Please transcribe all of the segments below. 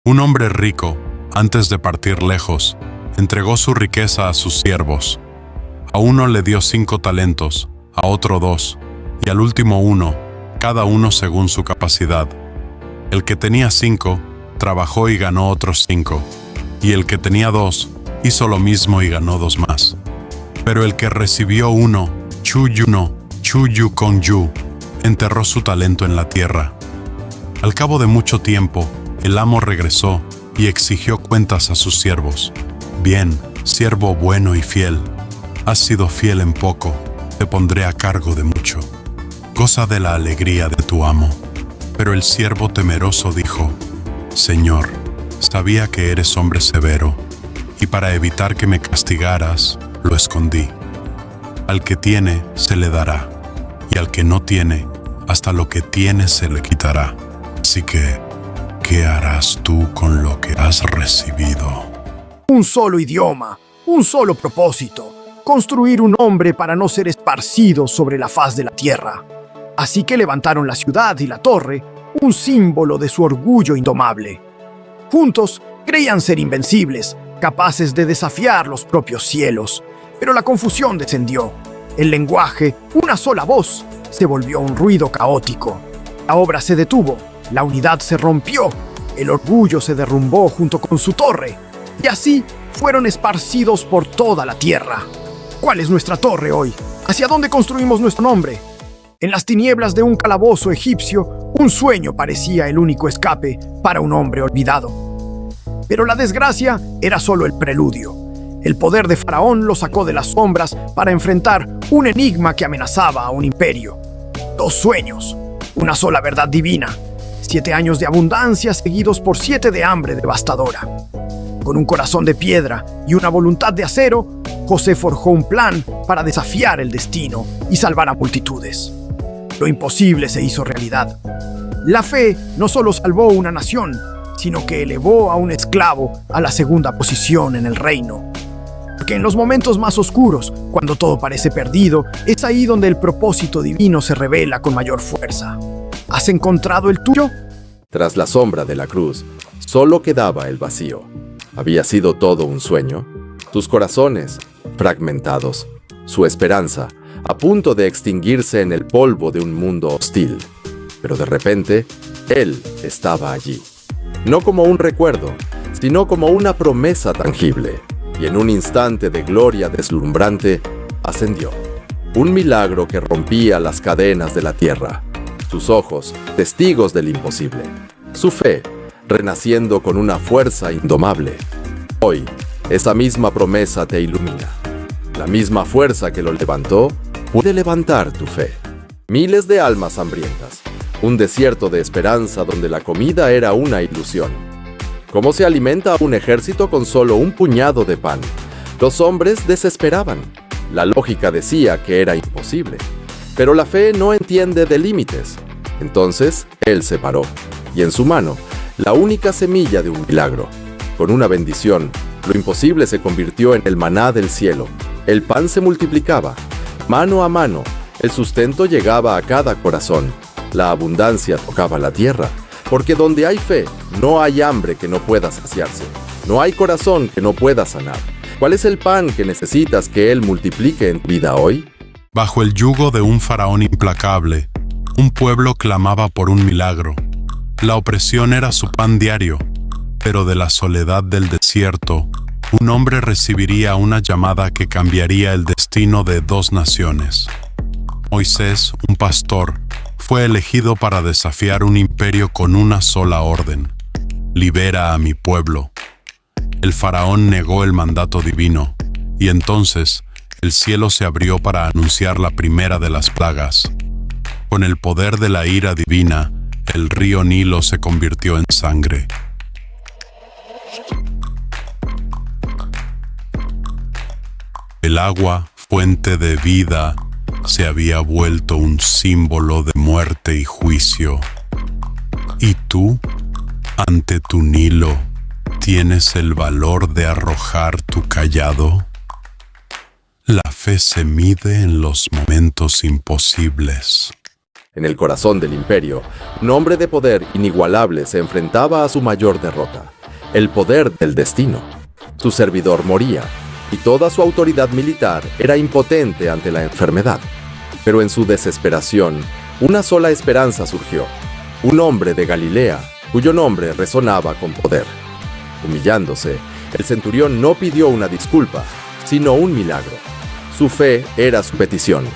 Un hombre rico, antes de partir lejos, entregó su riqueza a sus siervos. A uno le dio 5 talentos, a otro 2, y al último 1, cada uno según su capacidad. El que tenía 5, trabajó y ganó otros 5, y el que tenía 2, hizo lo mismo y ganó 2 más. Pero el que recibió 1, chuyu con yu, enterró su talento en la tierra. Al cabo de mucho tiempo, el amo regresó y exigió cuentas a sus siervos. Bien, siervo bueno y fiel, has sido fiel en poco, te pondré a cargo de mucho. Goza de la alegría de tu amo. Pero el siervo temeroso dijo: Señor, sabía que eres hombre severo, y para evitar que me castigaras, lo escondí. Al que tiene, se le dará, y al que no tiene, hasta lo que tiene se le quitará. Así que, ¿qué harás tú con lo que has recibido? Un solo idioma, un solo propósito: construir un hombre para no ser esparcido sobre la faz de la tierra. Así que levantaron la ciudad y la torre, un símbolo de su orgullo indomable. Juntos creían ser invencibles, capaces de desafiar los propios cielos. Pero la confusión descendió. El lenguaje, una sola voz, se volvió un ruido caótico. La obra se detuvo, la unidad se rompió, el orgullo se derrumbó junto con su torre, y así fueron esparcidos por toda la tierra. ¿Cuál es nuestra torre hoy? ¿Hacia dónde construimos nuestro nombre? En las tinieblas de un calabozo egipcio, un sueño parecía el único escape para un hombre olvidado. Pero la desgracia era solo el preludio. El poder de Faraón lo sacó de las sombras para enfrentar un enigma que amenazaba a un imperio. 2 sueños, una sola verdad divina, 7 años de abundancia seguidos por 7 de hambre devastadora. Con un corazón de piedra y una voluntad de acero, José forjó un plan para desafiar el destino y salvar a multitudes. Lo imposible se hizo realidad. La fe no solo salvó una nación, sino que elevó a un esclavo a la segunda posición en el reino. Porque en los momentos más oscuros, cuando todo parece perdido, es ahí donde el propósito divino se revela con mayor fuerza. ¿Has encontrado el tuyo? Tras la sombra de la cruz, solo quedaba el vacío. ¿Había sido todo un sueño? Tus corazones, fragmentados, su esperanza, a punto de extinguirse en el polvo de un mundo hostil. Pero de repente, Él estaba allí. No como un recuerdo, sino como una promesa tangible. Y en un instante de gloria deslumbrante, ascendió. Un milagro que rompía las cadenas de la tierra. Sus ojos, testigos del imposible. Su fe, renaciendo con una fuerza indomable. Hoy, esa misma promesa te ilumina. La misma fuerza que lo levantó, puede levantar tu fe. Miles de almas hambrientas. Un desierto de esperanza donde la comida era una ilusión. ¿Cómo se alimenta un ejército con solo un puñado de pan? Los hombres desesperaban. La lógica decía que era imposible. Pero la fe no entiende de límites. Entonces, Él se paró. Y en su mano, la única semilla de un milagro. Con una bendición, lo imposible se convirtió en el maná del cielo. El pan se multiplicaba. Mano a mano, el sustento llegaba a cada corazón. La abundancia tocaba la tierra. Porque donde hay fe, no hay hambre que no pueda saciarse. No hay corazón que no pueda sanar. ¿Cuál es el pan que necesitas que Él multiplique en tu vida hoy? Bajo el yugo de un faraón implacable, un pueblo clamaba por un milagro. La opresión era su pan diario, pero de la soledad del desierto, un hombre recibiría una llamada que cambiaría el destino de 2 naciones. Moisés, un pastor, fue elegido para desafiar un imperio con una sola orden: libera a mi pueblo. El faraón negó el mandato divino, y entonces el cielo se abrió para anunciar la primera de las plagas. Con el poder de la ira divina, el río Nilo se convirtió en sangre. El agua, fuente de vida, se había vuelto un símbolo de muerte y juicio. ¿Y tú, ante tu Nilo, tienes el valor de arrojar tu cayado? La fe se mide en los momentos imposibles. En el corazón del imperio, un hombre de poder inigualable se enfrentaba a su mayor derrota, el poder del destino. Su servidor moría, y toda su autoridad militar era impotente ante la enfermedad. Pero en su desesperación, una sola esperanza surgió: un hombre de Galilea, cuyo nombre resonaba con poder. Humillándose, el centurión no pidió una disculpa, sino un milagro. Su fe era su petición.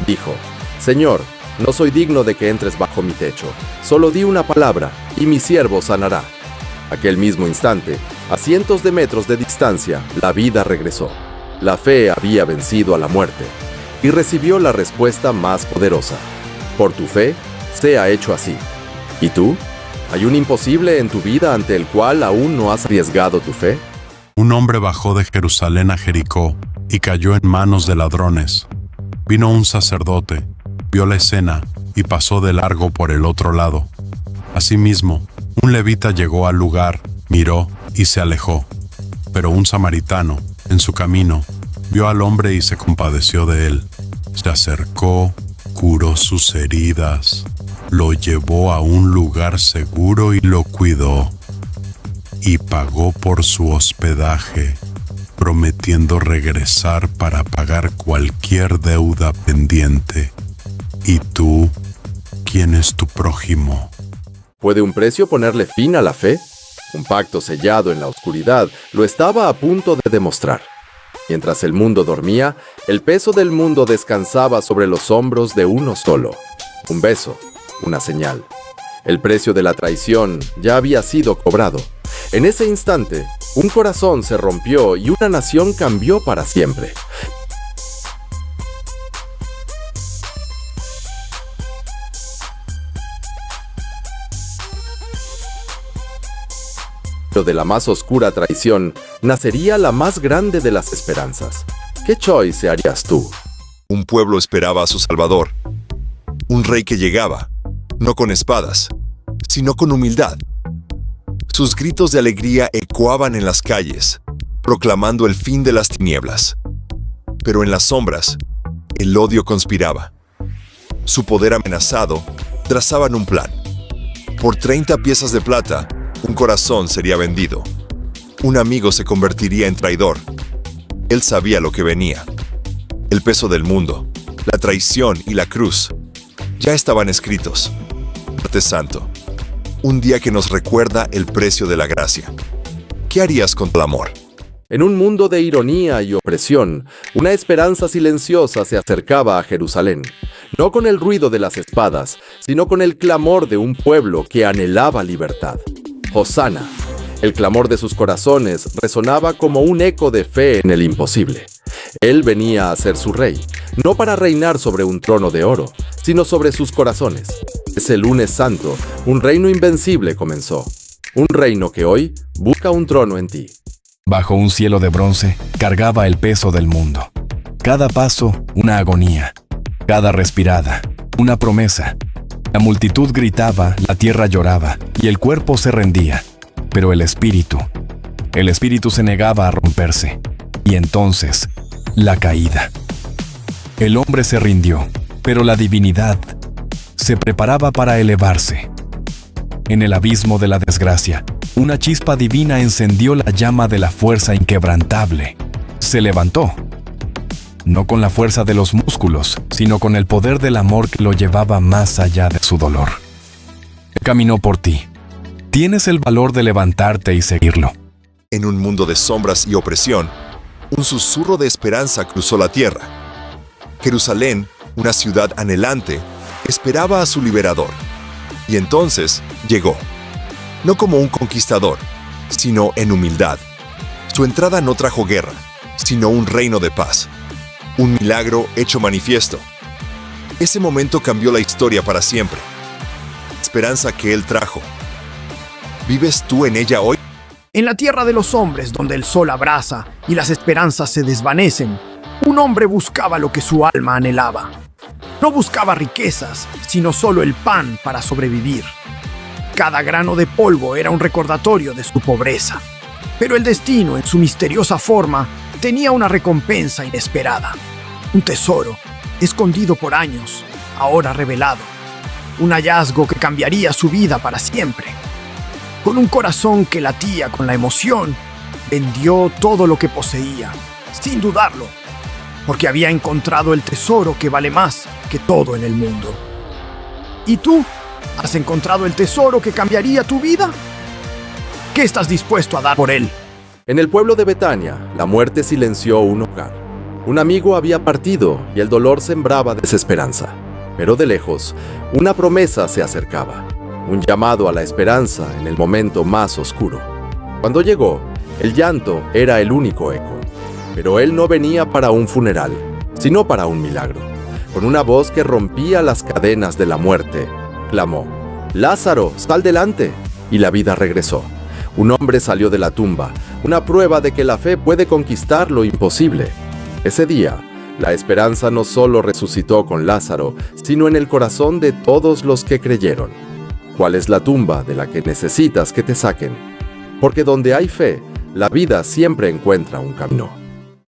Dijo: «Señor, no soy digno de que entres bajo mi techo. Solo di una palabra, y mi siervo sanará». Aquel mismo instante, a cientos de metros de distancia, la vida regresó. La fe había vencido a la muerte, y recibió la respuesta más poderosa: «Por tu fe, sea hecho así». ¿Y tú? ¿Hay un imposible en tu vida ante el cual aún no has arriesgado tu fe? Un hombre bajó de Jerusalén a Jericó y cayó en manos de ladrones. Vino un sacerdote, vio la escena y pasó de largo por el otro lado. Asimismo, un levita llegó al lugar, miró y se alejó. Pero un samaritano, en su camino, vio al hombre y se compadeció de él. Se acercó, curó sus heridas, lo llevó a un lugar seguro y lo cuidó. Y pagó por su hospedaje, prometiendo regresar para pagar cualquier deuda pendiente. ¿Y tú? ¿Quién es tu prójimo? ¿Puede un precio ponerle fin a la fe? Un pacto sellado en la oscuridad lo estaba a punto de demostrar. Mientras el mundo dormía, el peso del mundo descansaba sobre los hombros de uno solo. Un beso, una señal. El precio de la traición ya había sido cobrado. En ese instante, un corazón se rompió y una nación cambió para siempre. Pero de la más oscura traición nacería la más grande de las esperanzas. ¿Qué choice harías tú? Un pueblo esperaba a su Salvador. Un rey que llegaba, no con espadas, sino con humildad. Sus gritos de alegría ecoaban en las calles, proclamando el fin de las tinieblas. Pero en las sombras, el odio conspiraba. Su poder amenazado, trazaban un plan. Por 30 piezas de plata, un corazón sería vendido. Un amigo se convertiría en traidor. Él sabía lo que venía. El peso del mundo, la traición y la cruz ya estaban escritos. Martes Santo, un día que nos recuerda el precio de la gracia. ¿Qué harías contra el amor? En un mundo de ironía y opresión, una esperanza silenciosa se acercaba a Jerusalén, no con el ruido de las espadas, sino con el clamor de un pueblo que anhelaba libertad. Hosana. El clamor de sus corazones resonaba como un eco de fe en el imposible. Él venía a ser su rey, no para reinar sobre un trono de oro, sino sobre sus corazones. Ese lunes santo, un reino invencible comenzó. Un reino que hoy busca un trono en ti. Bajo un cielo de bronce, cargaba el peso del mundo. Cada paso, una agonía. Cada respirada, una promesa. La multitud gritaba, la tierra lloraba, y el cuerpo se rendía. Pero el espíritu se negaba a romperse. Y entonces, la caída. El hombre se rindió, pero la divinidad se preparaba para elevarse. En el abismo de la desgracia, una chispa divina encendió la llama de la fuerza inquebrantable. Se levantó, no con la fuerza de los músculos, sino con el poder del amor que lo llevaba más allá de su dolor. Caminó por ti. Tienes el valor de levantarte y seguirlo. En un mundo de sombras y opresión, un susurro de esperanza cruzó la tierra. Jerusalén, una ciudad anhelante, esperaba a su liberador. Y entonces llegó, no como un conquistador, sino en humildad. Su entrada no trajo guerra, sino un reino de paz. Un milagro hecho manifiesto. Ese momento cambió la historia para siempre. Esperanza que Él trajo. ¿Vives tú en ella hoy? En la tierra de los hombres, donde el sol abraza y las esperanzas se desvanecen, un hombre buscaba lo que su alma anhelaba. No buscaba riquezas, sino solo el pan para sobrevivir. Cada grano de polvo era un recordatorio de su pobreza. Pero el destino, en su misteriosa forma, tenía una recompensa inesperada. Un tesoro, escondido por años, ahora revelado. un hallazgo que cambiaría su vida para siempre. Con un corazón que latía con la emoción, vendió todo lo que poseía, sin dudarlo, porque había encontrado el tesoro que vale más que todo en el mundo. ¿Y tú? ¿Has encontrado el tesoro que cambiaría tu vida? ¿Qué estás dispuesto a dar por él? En el pueblo de Betania, la muerte silenció un hogar. Un amigo había partido y el dolor sembraba desesperanza. Pero de lejos, una promesa se acercaba, un llamado a la esperanza en el momento más oscuro. Cuando llegó, el llanto era el único eco. Pero él no venía para un funeral, sino para un milagro. Con una voz que rompía las cadenas de la muerte, clamó: «Lázaro, sal delante». Y la vida regresó. Un hombre salió de la tumba, una prueba de que la fe puede conquistar lo imposible. Ese día, la esperanza no solo resucitó con Lázaro, sino en el corazón de todos los que creyeron. ¿Cuál es la tumba de la que necesitas que te saquen? Porque donde hay fe, la vida siempre encuentra un camino.